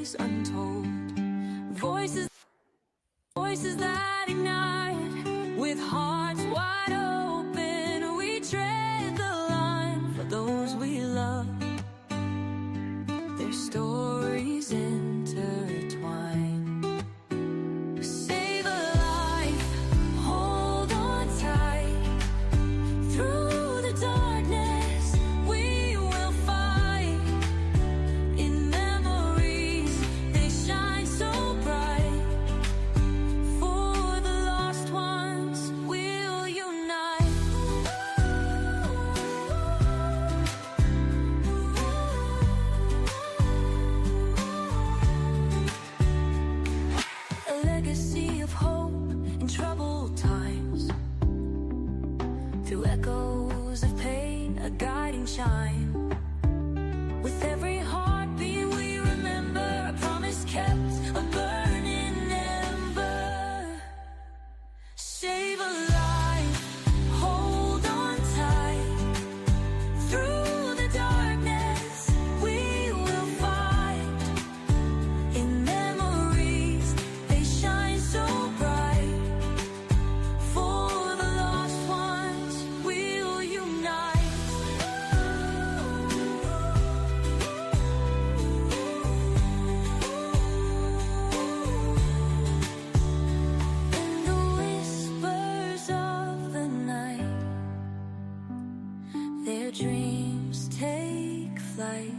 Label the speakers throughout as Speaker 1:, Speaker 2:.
Speaker 1: stories untold, voices that ignite. With hearts wide open, we tread the line for those we love. Their stories intertwine. Save a life, hold on tight. Through the darkness, we will fight. In memories, they shine so bright. For the lost ones, we'll unite. A legacy of hope in troubled times. Through echoes of pain, a guiding chime. With every heartbeat we remember a promise kept, a burning ember. Save a life, hold on tight. Through the darkness, we will fight. In memories, they shine so bright. For the lost ones, we'll unite. In the whispers of the night, their dreams take flight,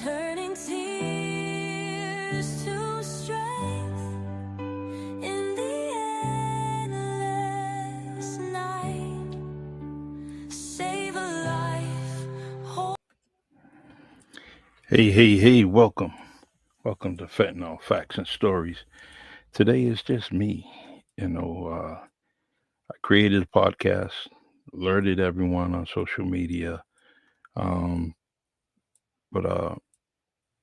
Speaker 1: turning tears to strength in the endless night. Save a life, hold.
Speaker 2: Hey, welcome. Welcome to Fentanyl Facts and Stories. Today is just me. I created a podcast, alerted everyone on social media. Um, but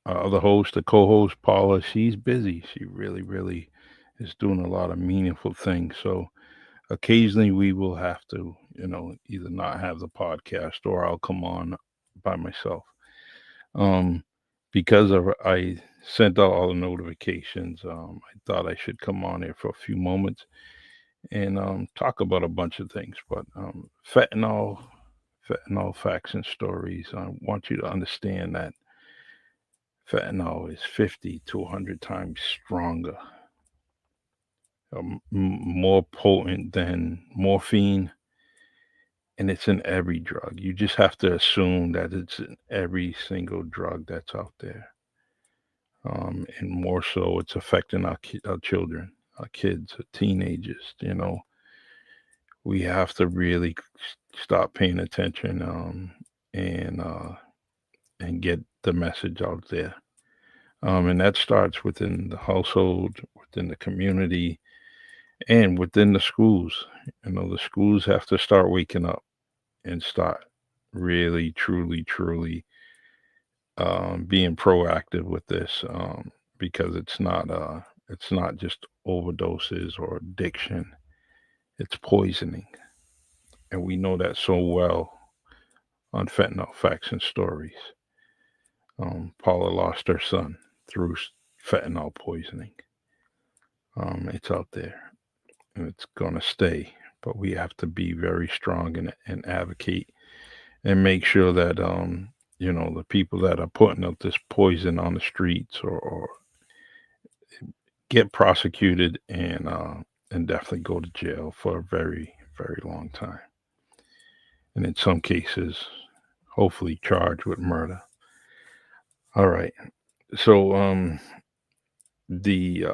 Speaker 2: Our other host, the co host, Paula, she's busy. She really is doing a lot of meaningful things. So occasionally we will have to, either not have the podcast or I'll come on by myself. Um, because I sent out all the notifications, I thought I should come on here for a few moments and talk about a bunch of things. But fentanyl facts and stories. I want you to understand that fentanyl is 50 to 100 times stronger, more potent than morphine, and it's in every drug. You just have to assume that it's in every single drug that's out there. And more so, it's affecting our children, our kids, our teenagers. We have to really stop paying attention and and get the message out there. And that starts within the household, within the community, and within the schools. The schools have to start waking up and start really, truly being proactive with this, because it's not just overdoses or addiction; it's poisoning, and we know that so well on fentanyl facts and stories. Paula lost her son through fentanyl poisoning. It's out there and it's going to stay, but we have to be very strong and advocate and make sure that, the people that are putting out this poison on the streets or get prosecuted and definitely go to jail for a very long time. And in some cases, hopefully charged with murder. All right. So, the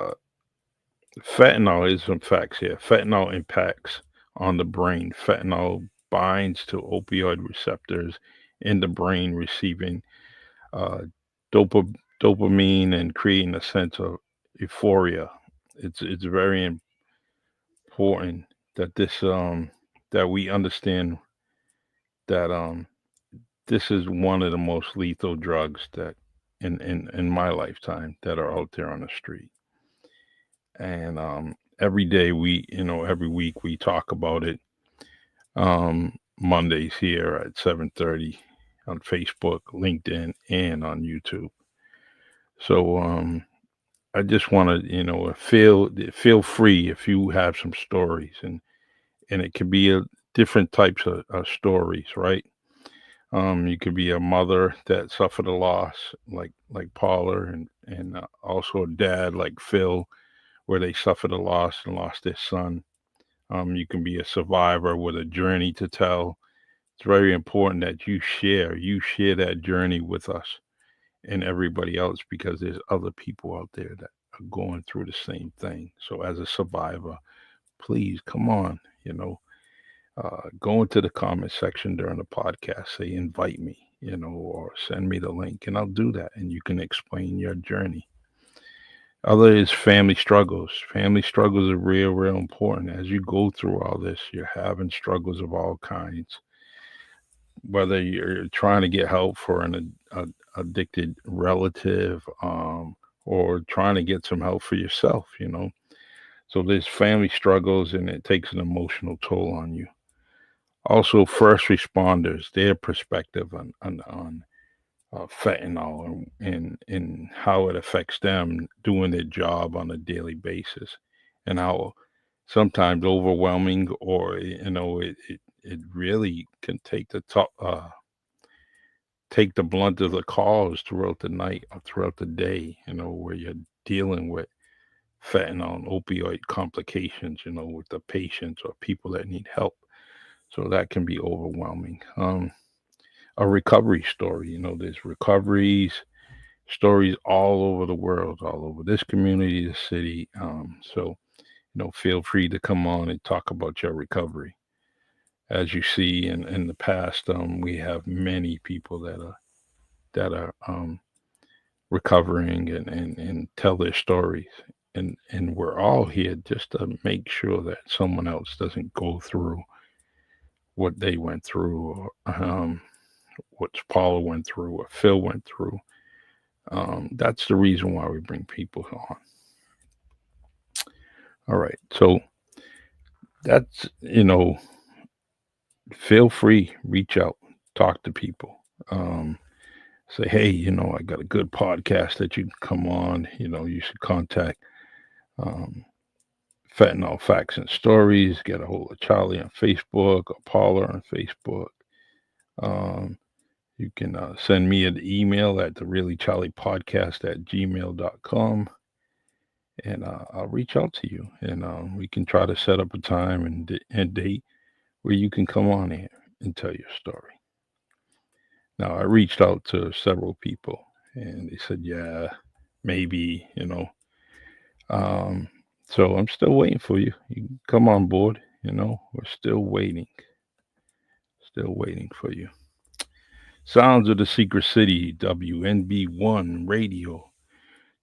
Speaker 2: fentanyl is some facts here. Fentanyl impacts on the brain. Fentanyl binds to opioid receptors in the brain, receiving uh, dopa- dopamine and creating a sense of euphoria. It's very important that that we understand that this is one of the most lethal drugs that in my lifetime that are out there on the street. And every day every week we talk about it. Mondays here at 7:30 on Facebook, LinkedIn, and on YouTube. So I just want to, feel free if you have some stories, and it could be different types of stories, right? You could be a mother that suffered a loss, like Paula, and also a dad like Phil, where they suffered a loss and lost their son. You can be a survivor with a journey to tell. It's very important that you share that journey with us and everybody else, because there's other people out there that are going through the same thing. So as a survivor, please come on, go into the comment section during the podcast, say invite me, or send me the link, and I'll do that, and you can explain your journey. Other is family struggles. Family struggles are real important. As you go through all this, you're having struggles of all kinds, whether you're trying to get help for addicted relative, or trying to get some help for yourself. So there's family struggles, and it takes an emotional toll on you. Also, first responders, their perspective on fentanyl, and how it affects them doing their job on a daily basis, and how sometimes overwhelming, or it really can take the blunt of the calls throughout the night or throughout the day, where you're dealing with fentanyl and opioid complications, with the patients or people that need help. So that can be overwhelming. A recovery story, there's recoveries stories all over the world, all over this community, the city. So, feel free to come on and talk about your recovery. As you see in the past, we have many people that are recovering, and tell their stories. And we're all here just to make sure that someone else doesn't go through what they went through, or what Paula went through, what Phil went through. That's the reason why we bring people on. All right. So that's, feel free, reach out, talk to people. Say, hey, I got a good podcast that you can come on. You should contact um, Fentanyl Facts and Stories. Get a hold of Charlie on Facebook or Paula on Facebook. Um, you can send me an email at the really Charlie podcast at gmail.com, and I'll reach out to you, and we can try to set up a time and date where you can come on here and tell your story. Now, I reached out to several people, and they said, yeah, maybe, Um, so I'm still waiting for you. You can come on board. We're still waiting for you. Sounds of the Secret City, WNB1 Radio.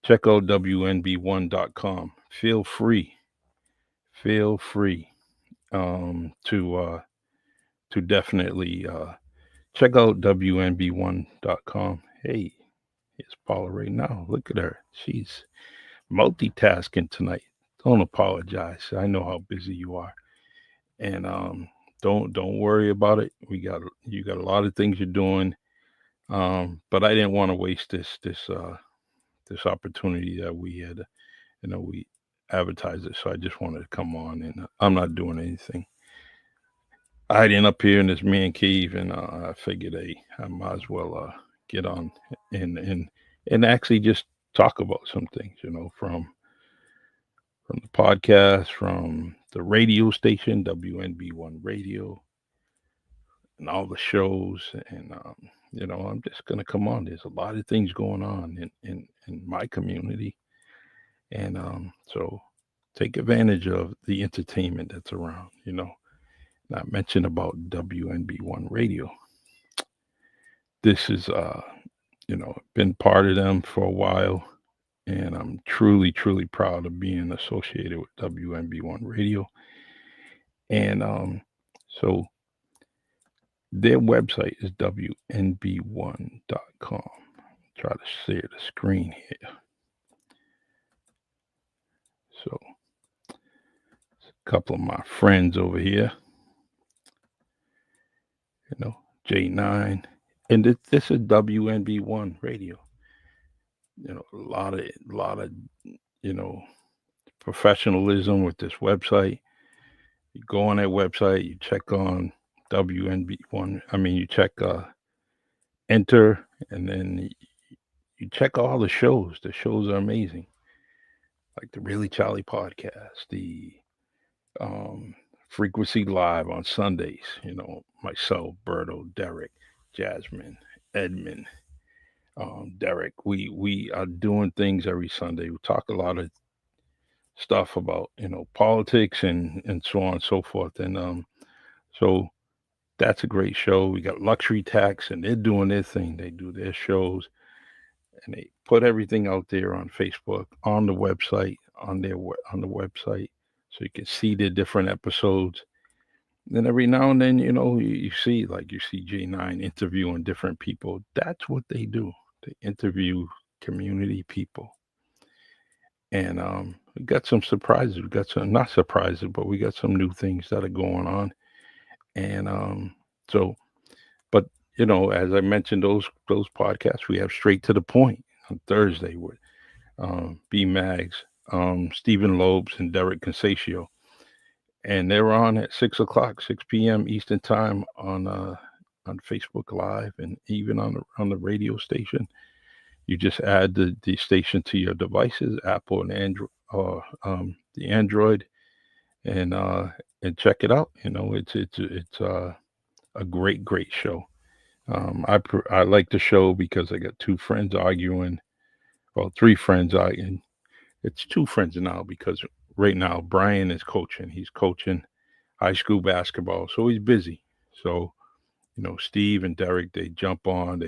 Speaker 2: Check out WNB1.com. Feel free to definitely check out WNB1.com. Hey, here's Paula right now. Look at her. She's multitasking tonight. Don't apologize. I know how busy you are, and don't worry about it. You got a lot of things you're doing, but I didn't want to waste this opportunity that we had. We advertised it, so I just wanted to come on, and I'm not doing anything. Hiding up here in this man cave, and I figured, hey, I might as well get on and actually just talk about some things, from the podcast, from the radio station, WNB1 Radio, and all the shows. And, I'm just going to come on. There's a lot of things going on in my community. And so take advantage of the entertainment that's around, Not mention about WNB1 Radio. This is, been part of them for a while. And I'm truly proud of being associated with WNB1 Radio. And so their website is WNB1.com. Try to share the screen here. So a couple of my friends over here, J9. And this is WNB1 Radio. a lot of you know professionalism with this website. You go on that website, you check on WNB1. I mean, you check enter, and then you check all the shows. The shows are amazing, like the Really Charlie podcast, the um, Frequency Live on Sundays. Myself, Berto, Derek, Jasmine, Edmund, Derek. We are doing things every Sunday. We talk a lot of stuff about politics and so on and so forth. And so that's a great show. We got Luxury Tax, and they're doing their thing. They do their shows, and they put everything out there on Facebook, on the website, on the website, so you can see the different episodes. Then every now and then, you see, like, you see J9 interviewing different people. That's what they do. They interview community people. And we got some surprises. We got some, not surprises, but we got some new things that are going on. And so, but as I mentioned, those podcasts, we have Straight to the Point on Thursday with B Mags, Stephen Lobes, and Derek Consatio, and they're on at 6 o'clock, 6 p.m. Eastern time on Facebook Live, and even on the radio station. You just add the station to your devices, Apple and Android, or the Android, and uh, and check it out. It's a great show. I like the show because I got two friends arguing, well, three friends arguing. It's two friends now because right now Brian is coaching. He's coaching high school basketball, so he's busy. So Steve and Derek, they jump on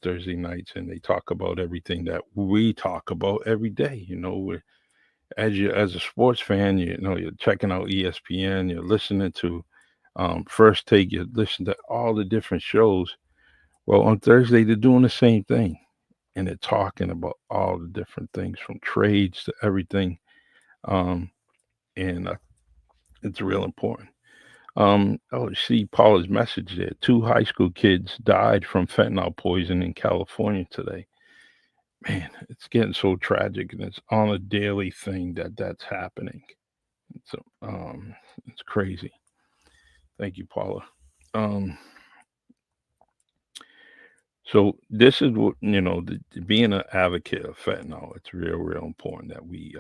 Speaker 2: Thursday nights, and they talk about everything that we talk about every day. As a sports fan, you're checking out ESPN, you're listening to First Take, you listen to all the different shows. Well, on Thursday they're doing the same thing, and they're talking about all the different things from trades to everything, um, and it's real important. Oh, see Paula's message there. Two high school kids died from fentanyl poison in California today. Man, it's getting so tragic, and it's on a daily thing that's happening. It's it's crazy. Thank you, Paula. Um, so this is what being an advocate of fentanyl. It's real important that we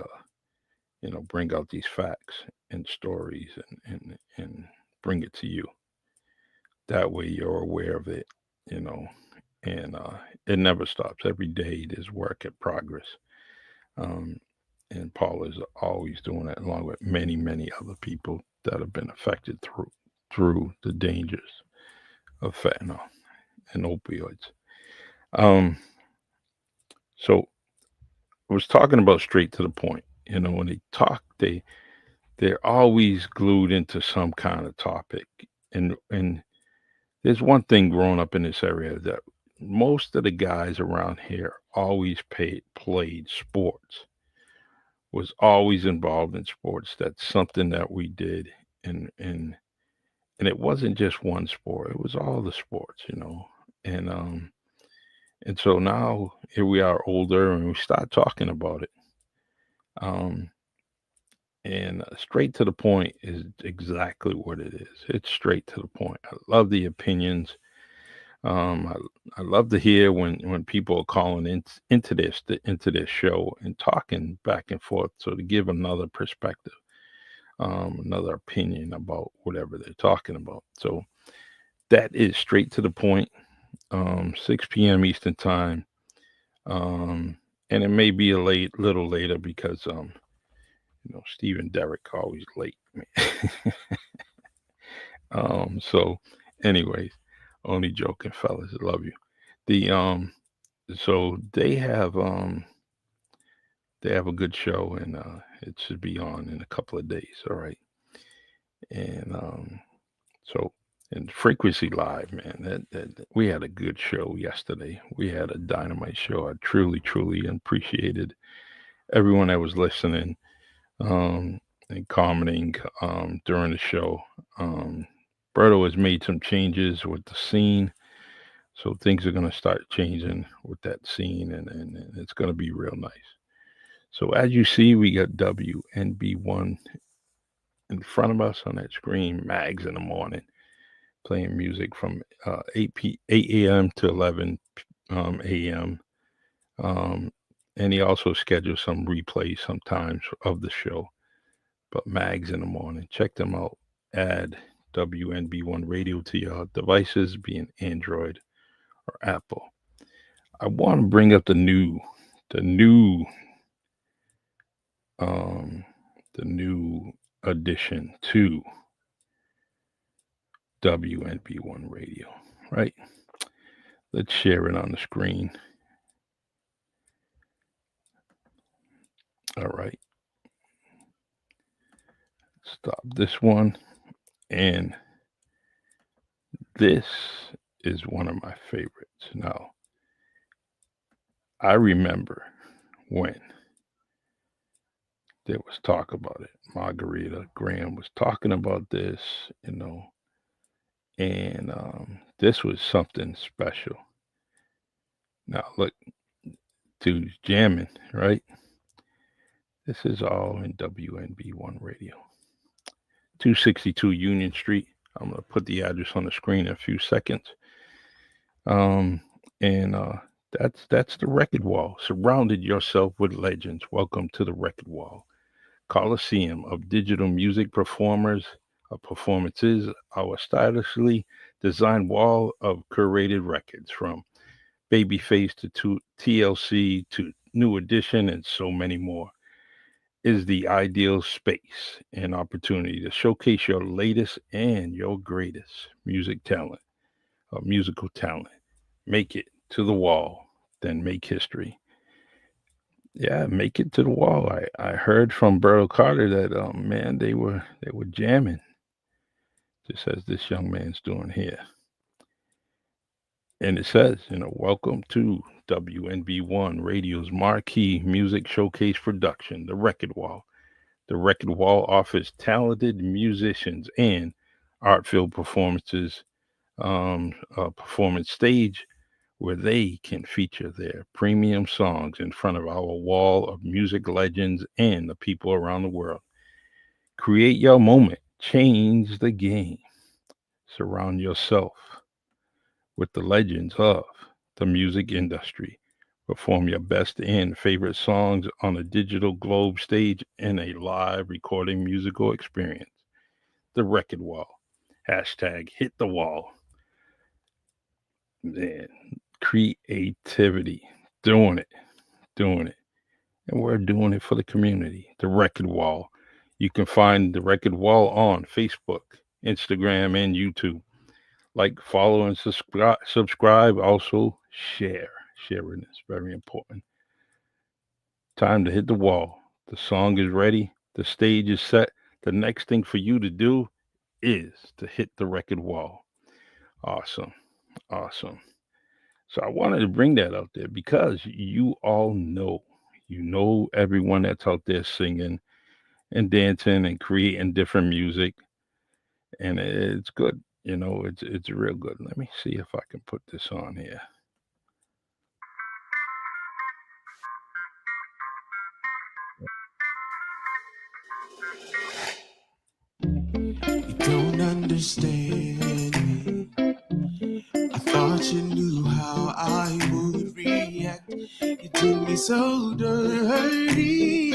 Speaker 2: bring out these facts and stories and bring it to you. That way you're aware of it, you know, and it never stops. Every day there's work in progress. Um, and Paul is always doing it, along with many other people that have been affected through the dangers of fentanyl and opioids. Um, so I was talking about straight to the point. When they talk, they're always glued into some kind of topic. And there's one thing growing up in this area that most of the guys around here always played sports, was always involved in sports. That's something that we did, and and and it wasn't just one sport. It was all the sports. And and so now here we are older, and we start talking about it. Um, and straight to the point is exactly what it is. It's straight to the point. I love the opinions. I love to hear when people are calling into this show and talking back and forth, so to give another perspective, another opinion about whatever they're talking about. So that is straight to the point. 6 p.m. Eastern time, um, and it may be a little later because Steve and Derek are always late. So, anyways, only joking, fellas. I love you. The So they have a good show, and it should be on in a couple of days. All right, and so and Frequency Live, man, we had a good show yesterday. We had a dynamite show. I truly appreciated everyone that was listening, um, and commenting during the show. Um, Berto has made some changes with the scene, So things are going to start changing with that scene, and it's going to be real nice. So as you see, we got WNB1 in front of us on that screen, Mags in the morning, playing music from 8 a.m. to 11 a.m. Um, and he also schedules some replays sometimes of the show. But Mags in the morning, check them out. Add WNB1 radio to your devices, being Android or Apple. I want to bring up the new, um, the new addition to WNB1 radio. Right? Let's share it on the screen. All right, stop this one. And this is one of my favorites. Now, I remember when there was talk about it. Margarita Graham was talking about this, you know, and this was something special. Now, look, dude's jamming, right? This is all in WNB1 radio. 262 Union Street. I'm going to put the address on the screen in a few seconds. Um, and that's the record wall. Surrounded yourself with legends. Welcome to the record wall. Coliseum of digital music performers, performances, our stylishly designed wall of curated records from Babyface to TLC to New Edition and so many more is the ideal space and opportunity to showcase your latest and your greatest musical talent. Make it to the wall, then make history. Yeah, make it to the wall. I heard from Burl Carter that man they were jamming, just as this young man's doing here. And it says, welcome to WNB1 Radio's marquee music showcase production, The Record Wall. The Record Wall offers talented musicians and art-filled performance stage where they can feature their premium songs in front of our wall of music legends and the people around the world. Create your moment, change the game, surround yourself with the legends of the music industry. Perform your best and favorite songs on a digital globe stage in a live recording musical experience. The Record Wall. Hashtag hit the wall. Man, creativity. Doing it, doing it. And we're doing it for the community. The Record Wall. You can find the Record Wall on Facebook, Instagram, and YouTube. Like, follow, and subscribe. Also, share. Sharing is very important. Time to hit the wall. The song is ready. The stage is set. The next thing for you to do is to hit the record wall. Awesome. Awesome. So I wanted to bring that out there because you all know, everyone that's out there singing and dancing and creating different music, and it's good. It's real good. Let me see if I can put this on here.
Speaker 1: You don't understand me. I thought you knew how I would react. You did me so dirty.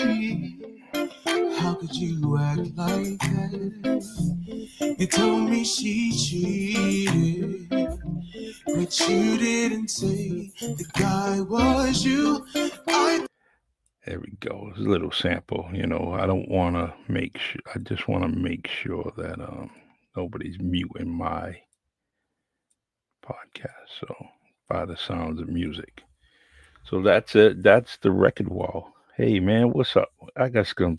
Speaker 1: How could you act like that? You told me she cheated, but you didn't say the guy was you.
Speaker 2: There we go. It's a little sample. I don't want to make sure. I just want to make sure that nobody's muting my podcast. So by the sounds of music. So that's it. That's the record wall. Hey man, what's up? I got some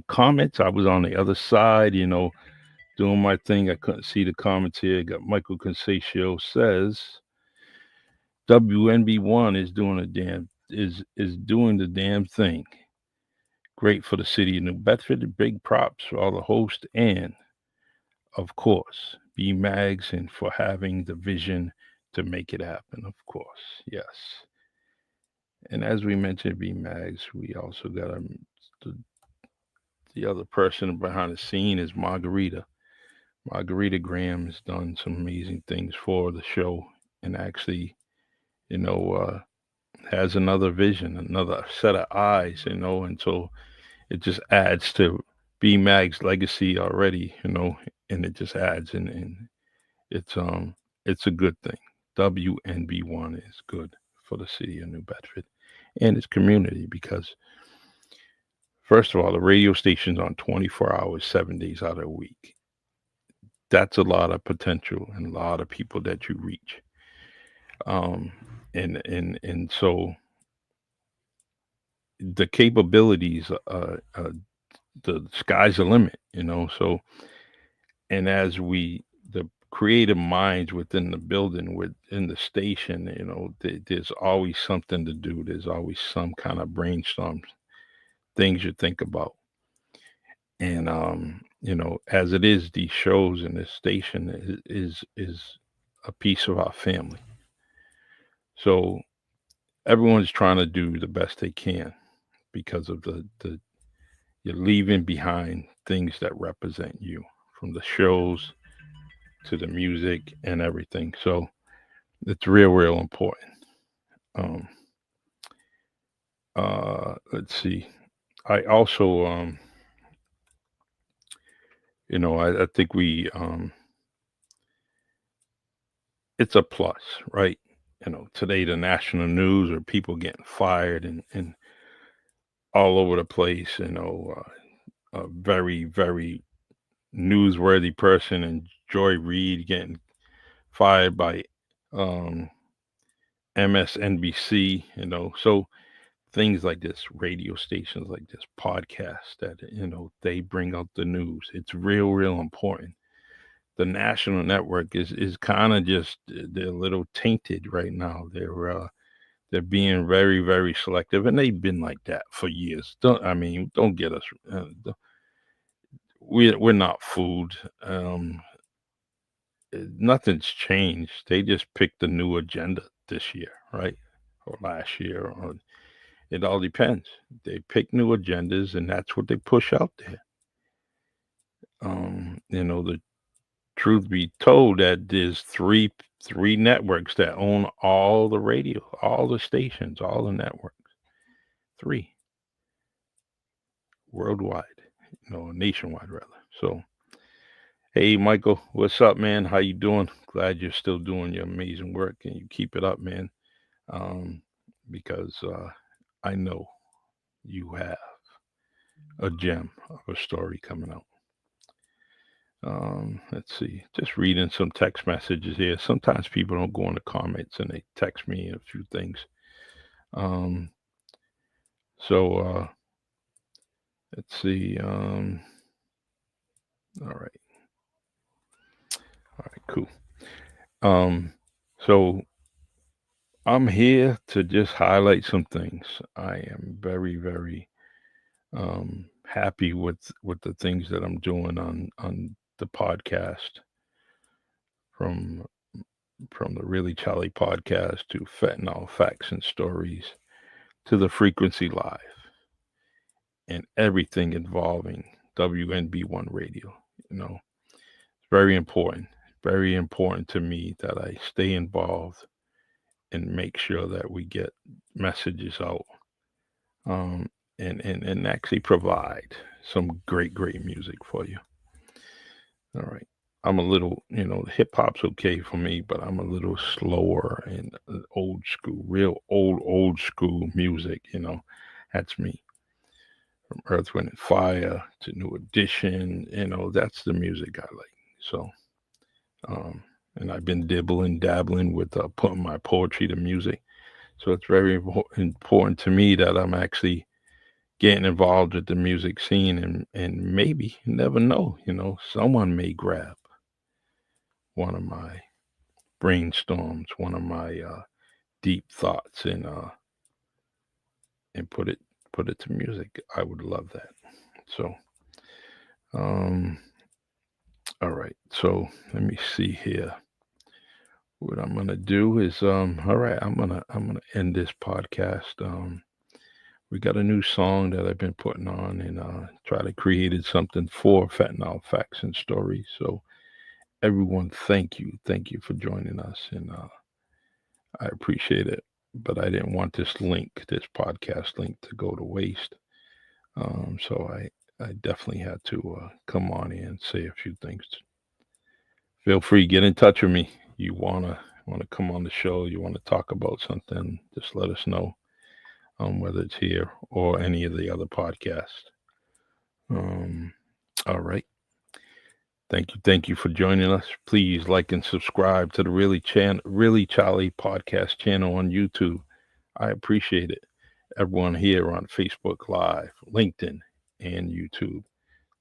Speaker 2: comments. I was on the other side, doing my thing. I couldn't see the comments here. Got Michael Consatio says WNB1 is doing the damn thing. Great for the city of New Bedford. Big props for all the hosts and of course B Mags and for having the vision to make it happen, of course. Yes. And as we mentioned, B Mags, we also got the, the other person behind the scene is Margarita. Margarita Graham has done some amazing things for the show, and actually, you know, has another vision, another set of eyes, and so it just adds to B Mag's legacy already, and it just adds, and it's it's a good thing. WNB1 is good for the city of New Bedford and its community because first of all, the radio station's on 24 hours, 7 days out of the week. That's a lot of potential and a lot of people that you reach. Um, and so the capabilities, the sky's the limit, So and as we the creative minds within the building, within the station, there's always something to do. There's always some kind of brainstorm things you think about. And as it is, these shows and this station is a piece of our family. So everyone's trying to do the best they can because of the you're leaving behind things that represent you, from the shows to the music and everything. So it's real important. Um, let's see. I also, I think it's a plus, right? Today the national news or people getting fired and all over the place. A very newsworthy person and Joy Reid getting fired by um, MSNBC. So things like this, radio stations like this, podcasts that they bring out the news. It's real important. The national network is kind of just they're a little tainted right now. They're being very selective, and they've been like that for years. Don't get us. We're not fooled. Nothing's changed. They just picked a new agenda this year, right, or last year, or it all depends. They pick new agendas, and that's what they push out there. The truth be told, that there's three networks that own all the radio, all the stations, all the networks. Three worldwide, nationwide rather. So, hey, Michael, what's up, man? How you doing? Glad you're still doing your amazing work, and you keep it up, man. Um, because I know you have a gem of a story coming out. Let's see. Just reading some text messages here. Sometimes people don't go in the comments and they text me a few things. Um, so let's see. All right. All right. Cool. Um, so I'm here to just highlight some things. I am very happy with the things that I'm doing on the podcast, from the Really Charlie podcast to Fentanyl Facts and Stories to the Frequency Live and everything involving WNB1 radio. It's very important to me that I stay involved and make sure that we get messages out, um, and actually provide some great music for you. All right. I'm a little, hip hop's okay for me, but I'm a little slower and old school, real old school music. That's me. From Earth, Wind, and Fire to New Edition. That's the music I like. So, um, and I've been dabbling with putting my poetry to music. So it's very important to me that I'm actually getting involved with the music scene, and maybe, you never know, someone may grab one of my brainstorms, one of my deep thoughts, and put it to music. I would love that. So, um, all right. So let me see here. what I'm gonna do is all right, I'm gonna end this podcast. We got a new song that I've been putting on and try to create something for fentanyl facts and stories. So everyone, thank you for joining us, and I appreciate it. But I didn't want this podcast link, to go to waste. So I definitely had to come on in and say a few things. Feel free, get in touch with me. You wanna come on the show? You want to talk about something? Just let us know. Whether it's here or any of the other podcasts. Um, all right. Thank you for joining us. Please like and subscribe to the Really Charlie podcast channel on YouTube. I appreciate it. Everyone here on Facebook Live, LinkedIn, and YouTube.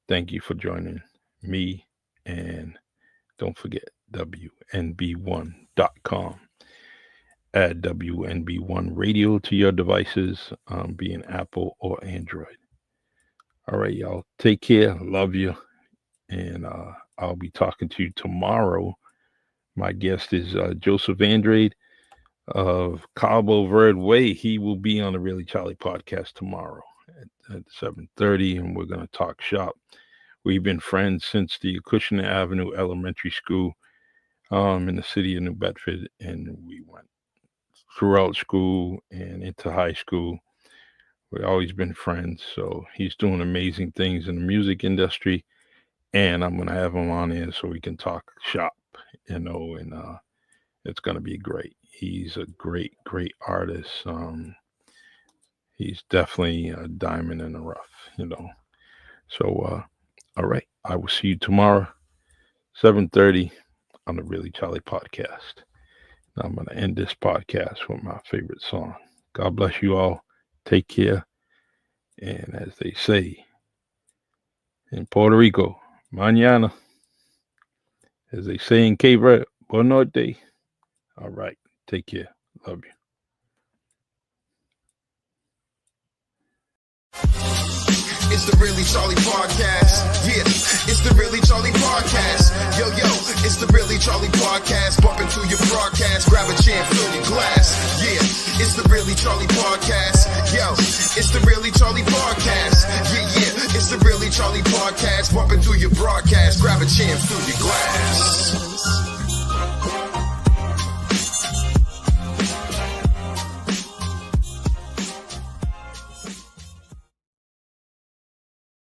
Speaker 2: Thank you for joining me, and don't forget WNB1.com. Add WNB1 radio to your devices, being Apple or Android. All right, y'all. Take care. Love you. And I'll be talking to you tomorrow. My guest is Joseph Andrade of Cabo Verde Way. He will be on the Really Charlie podcast tomorrow at 7:30, and we're going to talk shop. We've been friends since the Acushnet Avenue Elementary School in the city of New Bedford, and we went throughout school and into high school. We've always been friends. So he's doing amazing things in the music industry, and I'm gonna have him on in so we can talk shop, and it's gonna be great. He's a great artist. He's definitely a diamond in the rough. So all right, I will see you tomorrow, 7:30 on the Really Charlie podcast. I'm going to end this podcast with my favorite song. God bless you all. Take care. And as they say in Puerto Rico, mañana. As they say in Cape Verde, buenas noches. All right. Take care. Love you.
Speaker 1: It's the Really Charlie podcast. Yeah, it's the Really Charlie podcast. Yo, it's the Really Charlie podcast. Bump into your broadcast, grab a chair, fill your glass. Yeah, it's the Really Charlie podcast. Yo, it's the Really Charlie podcast. Yeah, it's the Really Charlie podcast. Bump into your broadcast, grab a chair, fill your glass.